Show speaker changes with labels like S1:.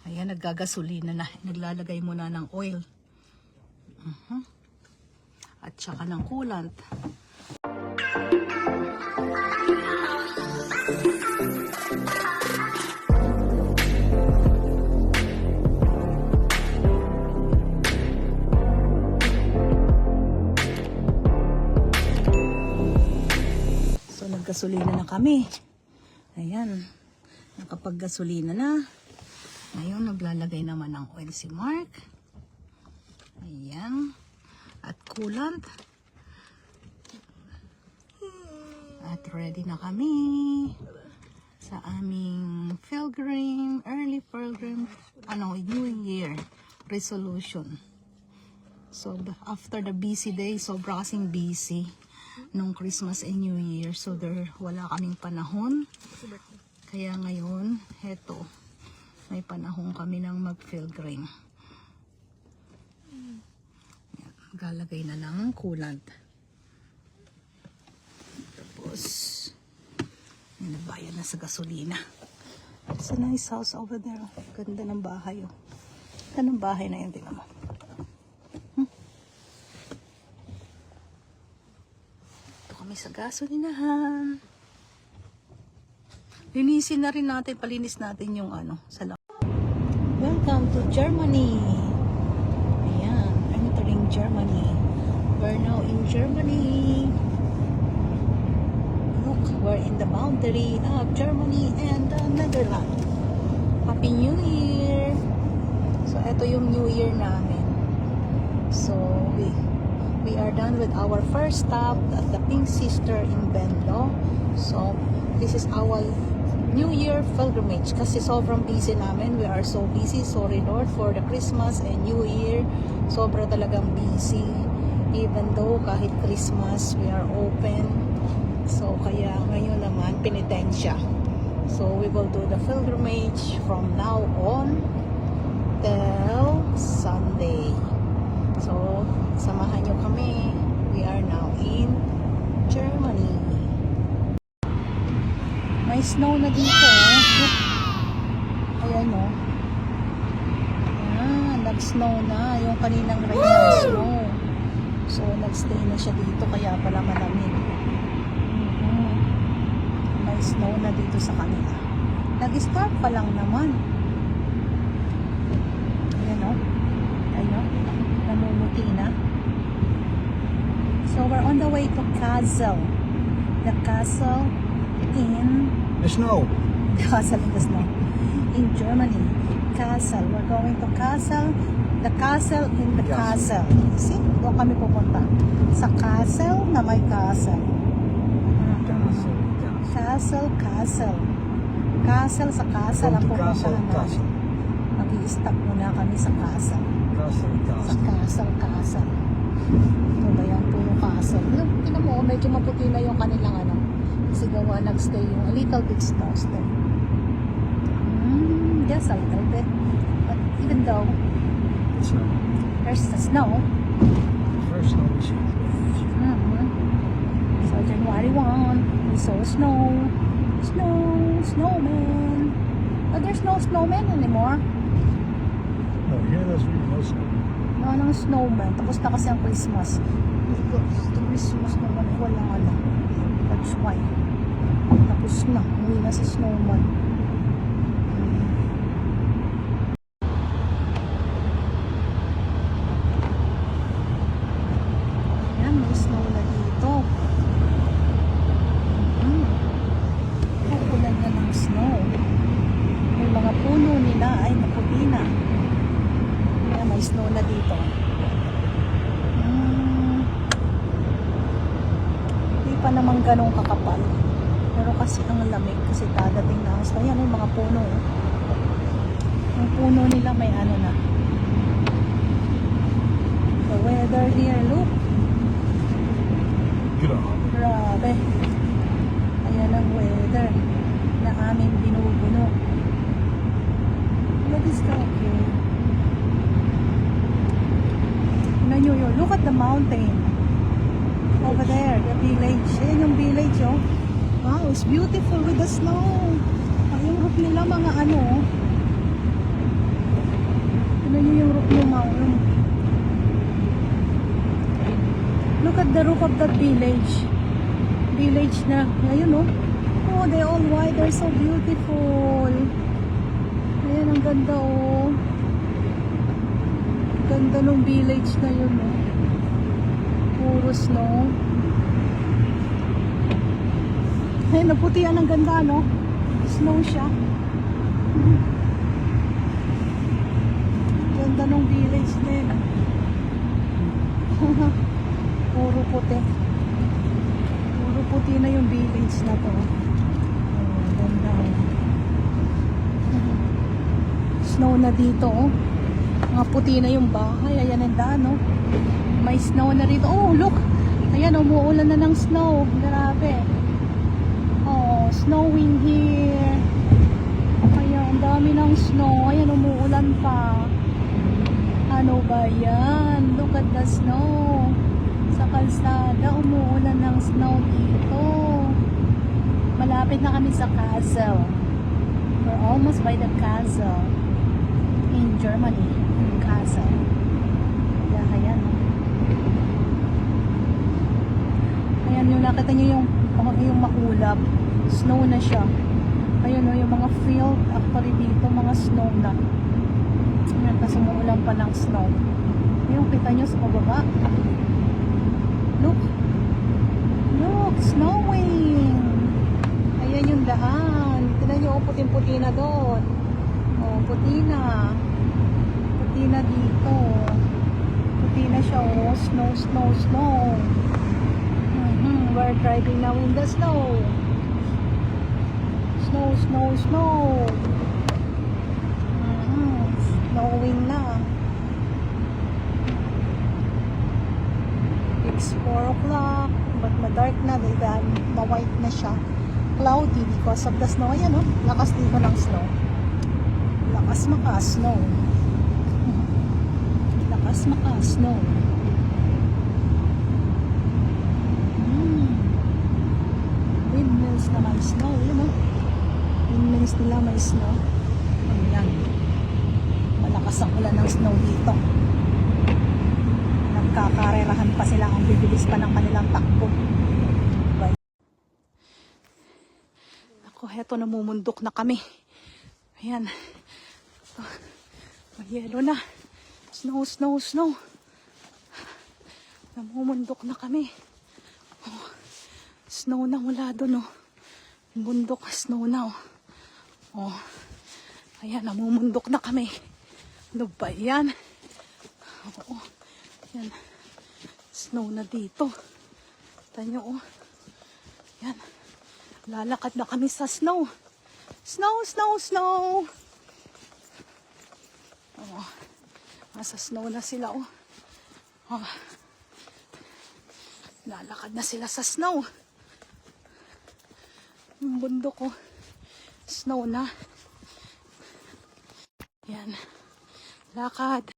S1: Ayan, naggagasolina na. Naglalagay muna ng oil. At saka ng coolant. So, naggasolina na kami. Ayan. Nakapaggasolina na. Ngayon, naglalagay naman ng oil si Mark. Ayan. At coolant. At ready na kami sa aming early pilgrim, New Year resolution. So, after the busy day, sobra kasing busy nung Christmas and New Year. So, wala kaming panahon. Kaya ngayon, heto, may panahon kami ng mag-pilgrim. Galagay na ng coolant. Tapos, may nabayad na sa gasolina. It's a nice house over there. Ganda ng bahay. Oh. Ganda ng bahay na yun, tingnan mo. Ito kami sa gasolinahan. Linisin na rin natin, palinis natin yung sa loob. Welcome to Germany. Ayan, entering Germany. We're now in Germany. Look, we're in the boundary of Germany and the Netherlands. Happy New Year! So, ito yung New Year namin. So, we are done with our first stop at the Pink Sister in Venlo. So, this is our New Year pilgrimage kasi sobrang busy namin. We are so busy. Sorry Lord for the Christmas and New Year. Sobra talagang busy. Even though kahit Christmas we are open. So kaya ngayon naman penitensya. So we will do the pilgrimage from now on till Sunday. So samahan nyo kami. We are now in Germany. May snow na dito. Ayan o. Ayan, nag-snow na. Yung kaninang rain ng snow. So, nag-stay na siya dito. Kaya pala malamig. May snow na dito sa kanila. Nag-start pa lang naman. Ayan o. Ayan o. Namumuti na. So, we're on the way to Kassel. The castle in
S2: The snow.
S1: Kassel in the snow. In Germany. Kassel. We're going to Kassel. The castle in the castle. See? Doon kami pupunta. Sa castle na may castle. Castle, castle. Castle sa castle ang pupuntahan natin. Mag-i-stop muna kami sa castle. Sa castle, castle. Ito ba yan? Puro castle. Tignan mo, medyo maputi na yung kanilang kasi gawa nag-stay yung a little bit snow still. Just a little bit. But even though there's the snow.
S2: First snow we see.
S1: So January 1, we saw snow. Snowman. But there's no snowman anymore.
S2: No, here there's really no snow.
S1: Walang snowman. Tapos na kasi ang Christmas. The Christmas naman walang That's why. Tapos na. Uwi na si snowman. Ayan, may snow na dito. Pupulan na ng snow. May mga puno nila ay naputi na. Ayan, may snow na dito. Hindi pa naman ganong kakapal. Pero kasi ang lamig kasi dadating na. So, ayan yung mga puno. Yung puno nila may na. The weather here, look. Grabe. Ayan ang weather na aming binubuno. What is that? Okay. Look at the mountain. Over there, the village. Ayan yung village, oh. Wow, it's beautiful with the snow. Ang roof nila mga Look at the roof of that village. Village na, ayun oh. Oh, they're all white. They're so beautiful. Ayan, ang ganda oh. Ganda ng village na yun oh. Puro snow. Ayun, naputian ang ganda no. Snow siya. Ganda ng village na yun. Puro puti. Puro puti na yung village na to. Oh, ganda. Snow na dito oh. Mga puti na yung bahay. Ayan ang daan oh. May snow na rito. Oh, look. Ayan, umuulan na ng snow. Grabe. Oh, snowing here. Ayan, ang dami ng snow. Ayan, umuulan pa. Ano ba yan? Look at the snow. Sa kalsada, umuulan ng snow dito. Malapit na kami sa castle. We're almost by the castle. In Germany. Castle. Ayan. Ayan yung nakita nyo yung maulap. Snow na siya. Ayun o, yung mga field actually dito, mga snow na. Ayan, kasi umuulan pa ng snow. Ayun, kita nyo sa pababa. Look. Look, snowing. Ayan yung daan. Tignan nyo, puting-puti na doon. Oh, puti na. Puti na dito. Puti na siya, oh. Snow, snow, snow. We're driving now in the snow. Snow, snow, snow. Snowing na. It's 4 o'clock, but ma-dark na dahil ma-white na siya. Cloudy because of the snow. Ayan oh, lakas dito ng snow. Lakas maka-snow. Lakas maka-snow. Windmills na may snow. Yun oh. Windmills nila may snow. Ayan. Malakas ang ulan ng snow dito. Nagkakarerahan pa sila. Ang bibilis pa ng kanilang takbo. Bye. Ako, heto namumundok na kami. Ayan. May yelo na. Snow, snow, snow. Namumundok na kami. Oh, snow na mula doon oh. Bundok, snow na oh. Oh. Ayan, namumundok na kami. Ano ba yan? Oo. Yan. Snow na dito. Tanyo oh. Yan. Lalakad na kami sa snow. Snow, snow, snow. Oh. Nasa snow na sila oh. Oh. Lalakad na sila sa snow. Yung bundok oh. Snow na. Yan. Lakad.